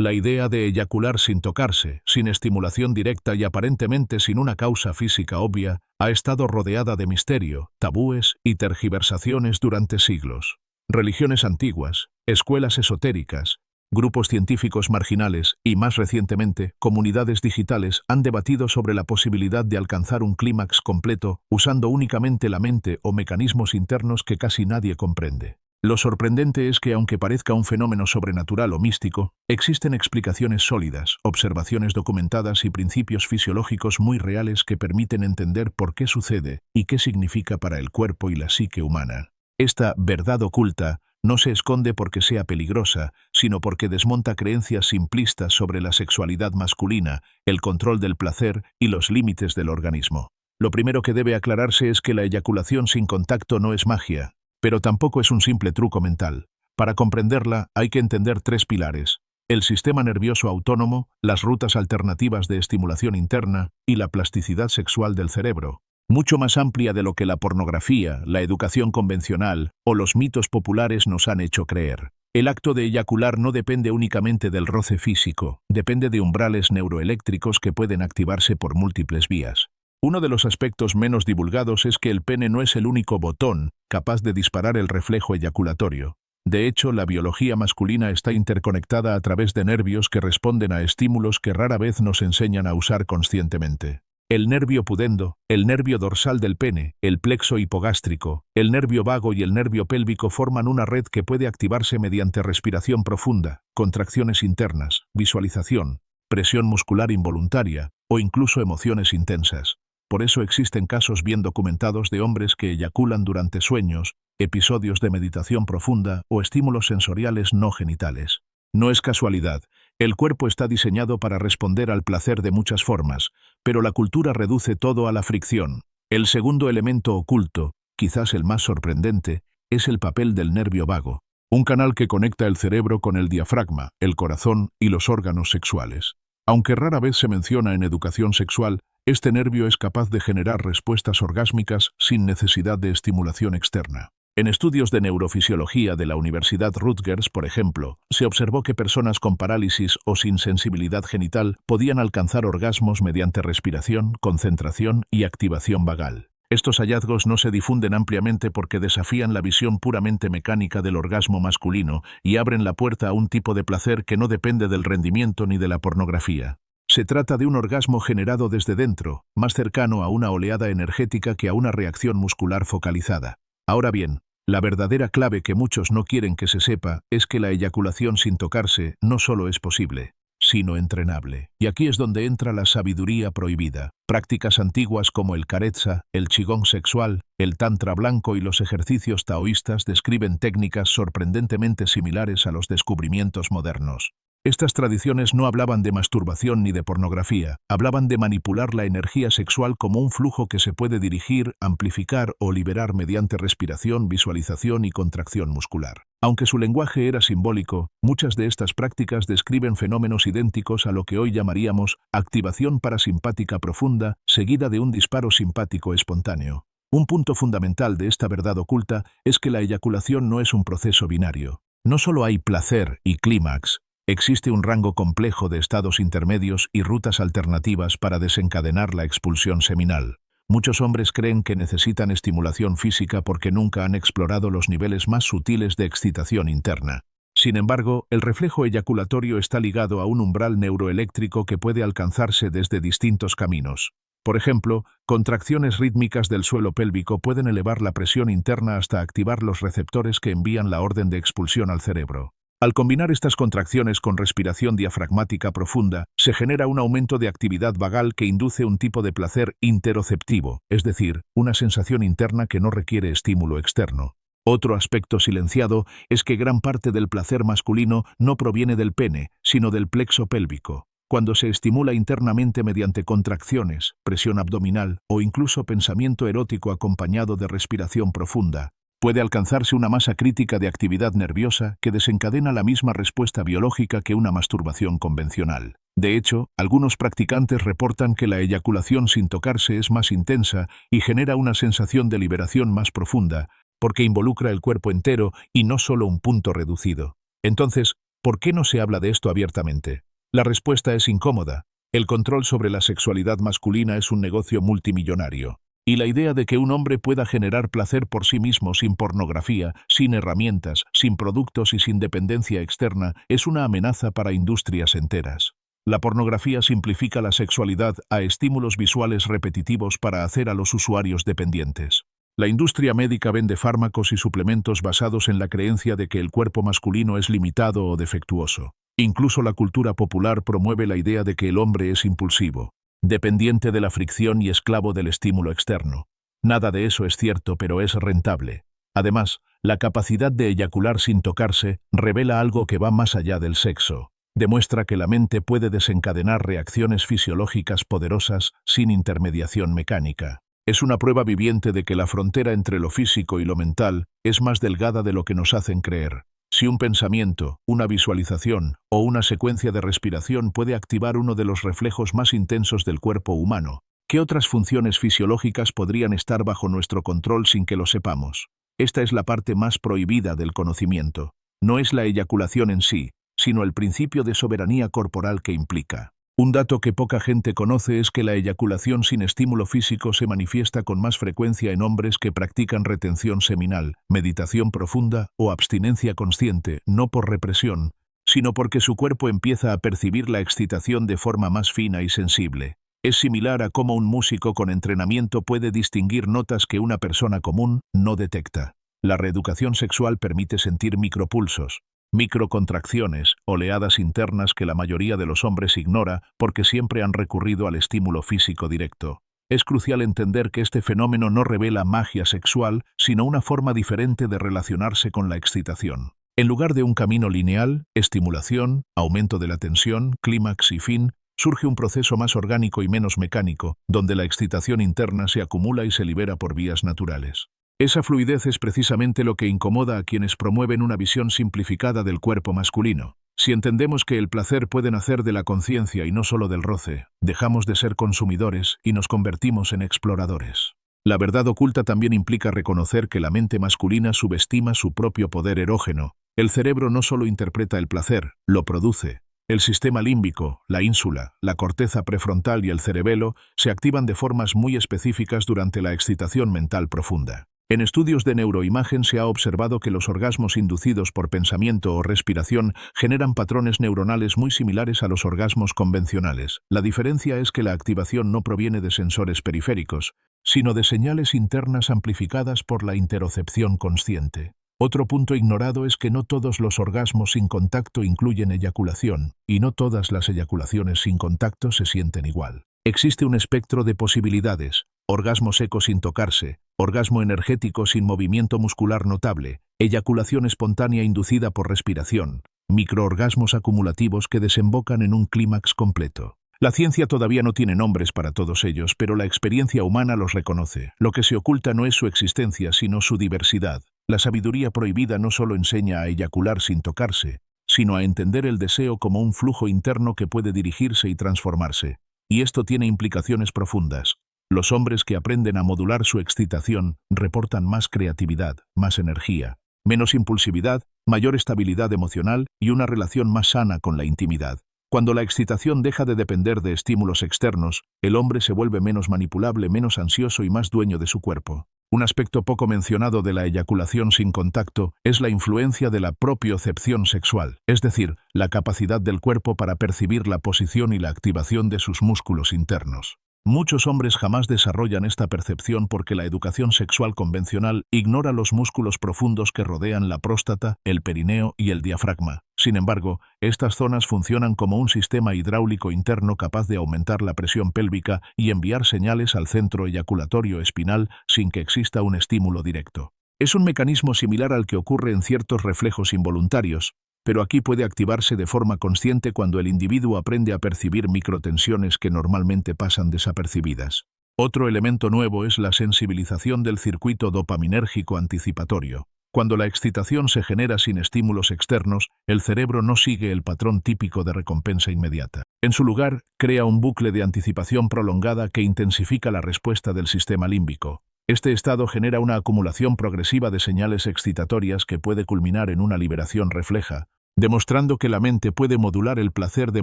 La idea de eyacular sin tocarse, sin estimulación directa y aparentemente sin una causa física obvia, ha estado rodeada de misterio, tabúes y tergiversaciones durante siglos. Religiones antiguas, escuelas esotéricas, grupos científicos marginales y, más recientemente, comunidades digitales han debatido sobre la posibilidad de alcanzar un clímax completo usando únicamente la mente o mecanismos internos que casi nadie comprende. Lo sorprendente es que, aunque parezca un fenómeno sobrenatural o místico, existen explicaciones sólidas, observaciones documentadas y principios fisiológicos muy reales que permiten entender por qué sucede y qué significa para el cuerpo y la psique humana. Esta verdad oculta no se esconde porque sea peligrosa, sino porque desmonta creencias simplistas sobre la sexualidad masculina, el control del placer y los límites del organismo. Lo primero que debe aclararse es que la eyaculación sin contacto no es magia, pero tampoco es un simple truco mental. Para comprenderla, hay que entender tres pilares: el sistema nervioso autónomo, las rutas alternativas de estimulación interna y la plasticidad sexual del cerebro, mucho más amplia de lo que la pornografía, la educación convencional o los mitos populares nos han hecho creer. El acto de eyacular no depende únicamente del roce físico, depende de umbrales neuroeléctricos que pueden activarse por múltiples vías. Uno de los aspectos menos divulgados es que el pene no es el único botón capaz de disparar el reflejo eyaculatorio. De hecho, la biología masculina está interconectada a través de nervios que responden a estímulos que rara vez nos enseñan a usar conscientemente. El nervio pudendo, el nervio dorsal del pene, el plexo hipogástrico, el nervio vago y el nervio pélvico forman una red que puede activarse mediante respiración profunda, contracciones internas, visualización, presión muscular involuntaria o incluso emociones intensas. Por eso existen casos bien documentados de hombres que eyaculan durante sueños, episodios de meditación profunda o estímulos sensoriales no genitales. No es casualidad. El cuerpo está diseñado para responder al placer de muchas formas, pero la cultura reduce todo a la fricción. El segundo elemento oculto, quizás el más sorprendente, es el papel del nervio vago, un canal que conecta el cerebro con el diafragma, el corazón y los órganos sexuales. Aunque rara vez se menciona en educación sexual, este nervio es capaz de generar respuestas orgásmicas sin necesidad de estimulación externa. En estudios de neurofisiología de la Universidad Rutgers, por ejemplo, se observó que personas con parálisis o sin sensibilidad genital podían alcanzar orgasmos mediante respiración, concentración y activación vagal. Estos hallazgos no se difunden ampliamente porque desafían la visión puramente mecánica del orgasmo masculino y abren la puerta a un tipo de placer que no depende del rendimiento ni de la pornografía. Se trata de un orgasmo generado desde dentro, más cercano a una oleada energética que a una reacción muscular focalizada. Ahora bien, la verdadera clave que muchos no quieren que se sepa es que la eyaculación sin tocarse no solo es posible, sino entrenable. Y aquí es donde entra la sabiduría prohibida. Prácticas antiguas como el carezza, el qigong sexual, el tantra blanco y los ejercicios taoístas describen técnicas sorprendentemente similares a los descubrimientos modernos. Estas tradiciones no hablaban de masturbación ni de pornografía, hablaban de manipular la energía sexual como un flujo que se puede dirigir, amplificar o liberar mediante respiración, visualización y contracción muscular. Aunque su lenguaje era simbólico, muchas de estas prácticas describen fenómenos idénticos a lo que hoy llamaríamos activación parasimpática profunda, seguida de un disparo simpático espontáneo. Un punto fundamental de esta verdad oculta es que la eyaculación no es un proceso binario. No solo hay placer y clímax, existe un rango complejo de estados intermedios y rutas alternativas para desencadenar la expulsión seminal. Muchos hombres creen que necesitan estimulación física porque nunca han explorado los niveles más sutiles de excitación interna. Sin embargo, el reflejo eyaculatorio está ligado a un umbral neuroeléctrico que puede alcanzarse desde distintos caminos. Por ejemplo, contracciones rítmicas del suelo pélvico pueden elevar la presión interna hasta activar los receptores que envían la orden de expulsión al cerebro. Al combinar estas contracciones con respiración diafragmática profunda, se genera un aumento de actividad vagal que induce un tipo de placer interoceptivo, es decir, una sensación interna que no requiere estímulo externo. Otro aspecto silenciado es que gran parte del placer masculino no proviene del pene, sino del plexo pélvico. Cuando se estimula internamente mediante contracciones, presión abdominal o incluso pensamiento erótico acompañado de respiración profunda, puede alcanzarse una masa crítica de actividad nerviosa que desencadena la misma respuesta biológica que una masturbación convencional. De hecho, algunos practicantes reportan que la eyaculación sin tocarse es más intensa y genera una sensación de liberación más profunda, porque involucra el cuerpo entero y no solo un punto reducido. Entonces, ¿Por qué no se habla de esto abiertamente? La respuesta es incómoda. El control sobre la sexualidad masculina es un negocio multimillonario. Y la idea de que un hombre pueda generar placer por sí mismo sin pornografía, sin herramientas, sin productos y sin dependencia externa es una amenaza para industrias enteras. La pornografía simplifica la sexualidad a estímulos visuales repetitivos para hacer a los usuarios dependientes. La industria médica vende fármacos y suplementos basados en la creencia de que el cuerpo masculino es limitado o defectuoso. Incluso la cultura popular promueve la idea de que el hombre es impulsivo, dependiente de la fricción y esclavo del estímulo externo. Nada de eso es cierto, pero es rentable. Además, la capacidad de eyacular sin tocarse revela algo que va más allá del sexo. Demuestra que la mente puede desencadenar reacciones fisiológicas poderosas sin intermediación mecánica. Es una prueba viviente de que la frontera entre lo físico y lo mental es más delgada de lo que nos hacen creer. Si un pensamiento, una visualización o una secuencia de respiración puede activar uno de los reflejos más intensos del cuerpo humano, ¿qué otras funciones fisiológicas podrían estar bajo nuestro control sin que lo sepamos? Esta es la parte más prohibida del conocimiento. No es la eyaculación en sí, sino el principio de soberanía corporal que implica. Un dato que poca gente conoce es que la eyaculación sin estímulo físico se manifiesta con más frecuencia en hombres que practican retención seminal, meditación profunda o abstinencia consciente, no por represión, sino porque su cuerpo empieza a percibir la excitación de forma más fina y sensible. Es similar a cómo un músico con entrenamiento puede distinguir notas que una persona común no detecta. La reeducación sexual permite sentir micropulsos, microcontracciones, oleadas internas que la mayoría de los hombres ignora porque siempre han recurrido al estímulo físico directo. Es crucial entender que este fenómeno no revela magia sexual, sino una forma diferente de relacionarse con la excitación. En lugar de un camino lineal, estimulación, aumento de la tensión, clímax y fin, surge un proceso más orgánico y menos mecánico, donde la excitación interna se acumula y se libera por vías naturales. Esa fluidez es precisamente lo que incomoda a quienes promueven una visión simplificada del cuerpo masculino. Si entendemos que el placer puede nacer de la conciencia y no solo del roce, dejamos de ser consumidores y nos convertimos en exploradores. La verdad oculta también implica reconocer que la mente masculina subestima su propio poder erógeno. El cerebro no solo interpreta el placer, lo produce. El sistema límbico, la ínsula, la corteza prefrontal y el cerebelo se activan de formas muy específicas durante la excitación mental profunda. En estudios de neuroimagen se ha observado que los orgasmos inducidos por pensamiento o respiración generan patrones neuronales muy similares a los orgasmos convencionales. La diferencia es que la activación no proviene de sensores periféricos, sino de señales internas amplificadas por la interocepción consciente. Otro punto ignorado es que no todos los orgasmos sin contacto incluyen eyaculación, y no todas las eyaculaciones sin contacto se sienten igual. Existe un espectro de posibilidades: orgasmo seco sin tocarse, orgasmo energético sin movimiento muscular notable, eyaculación espontánea inducida por respiración, microorgasmos acumulativos que desembocan en un clímax completo. La ciencia todavía no tiene nombres para todos ellos, pero la experiencia humana los reconoce. Lo que se oculta no es su existencia, sino su diversidad. La sabiduría prohibida no solo enseña a eyacular sin tocarse, sino a entender el deseo como un flujo interno que puede dirigirse y transformarse. Y esto tiene implicaciones profundas. Los hombres que aprenden a modular su excitación reportan más creatividad, más energía, menos impulsividad, mayor estabilidad emocional y una relación más sana con la intimidad. Cuando la excitación deja de depender de estímulos externos, el hombre se vuelve menos manipulable, menos ansioso y más dueño de su cuerpo. Un aspecto poco mencionado de la eyaculación sin contacto es la influencia de la propiocepción sexual, es decir, la capacidad del cuerpo para percibir la posición y la activación de sus músculos internos. Muchos hombres jamás desarrollan esta percepción porque la educación sexual convencional ignora los músculos profundos que rodean la próstata, el perineo y el diafragma. Sin embargo, estas zonas funcionan como un sistema hidráulico interno capaz de aumentar la presión pélvica y enviar señales al centro eyaculatorio espinal sin que exista un estímulo directo. Es un mecanismo similar al que ocurre en ciertos reflejos involuntarios, pero aquí puede activarse de forma consciente cuando el individuo aprende a percibir microtensiones que normalmente pasan desapercibidas. Otro elemento nuevo es la sensibilización del circuito dopaminérgico anticipatorio. Cuando la excitación se genera sin estímulos externos, el cerebro no sigue el patrón típico de recompensa inmediata. En su lugar, crea un bucle de anticipación prolongada que intensifica la respuesta del sistema límbico. Este estado genera una acumulación progresiva de señales excitatorias que puede culminar en una liberación refleja, demostrando que la mente puede modular el placer de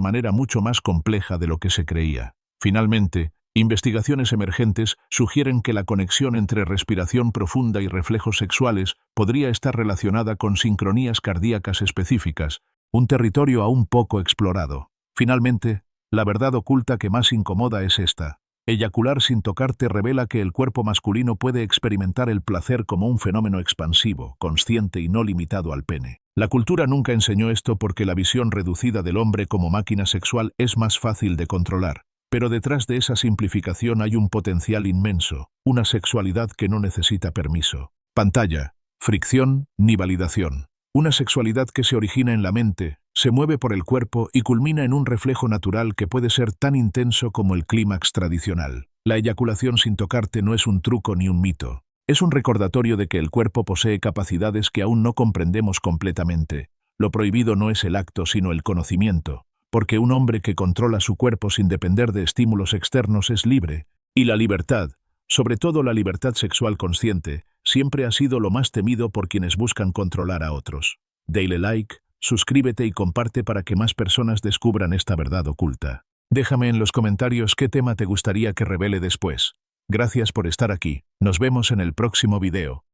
manera mucho más compleja de lo que se creía. Finalmente, investigaciones emergentes sugieren que la conexión entre respiración profunda y reflejos sexuales podría estar relacionada con sincronías cardíacas específicas, un territorio aún poco explorado. Finalmente, la verdad oculta que más incomoda es esta. Eyacular sin tocarte revela que el cuerpo masculino puede experimentar el placer como un fenómeno expansivo, consciente y no limitado al pene. La cultura nunca enseñó esto porque la visión reducida del hombre como máquina sexual es más fácil de controlar. Pero detrás de esa simplificación hay un potencial inmenso, una sexualidad que no necesita permiso, pantalla, fricción ni validación. Una sexualidad que se origina en la mente, se mueve por el cuerpo y culmina en un reflejo natural que puede ser tan intenso como el clímax tradicional. La eyaculación sin tocarte no es un truco ni un mito. Es un recordatorio de que el cuerpo posee capacidades que aún no comprendemos completamente. Lo prohibido no es el acto sino el conocimiento, porque un hombre que controla su cuerpo sin depender de estímulos externos es libre, y la libertad, sobre todo la libertad sexual consciente, siempre ha sido lo más temido por quienes buscan controlar a otros. Dale like, suscríbete y comparte para que más personas descubran esta verdad oculta. Déjame en los comentarios qué tema te gustaría que revele después. Gracias por estar aquí. Nos vemos en el próximo video.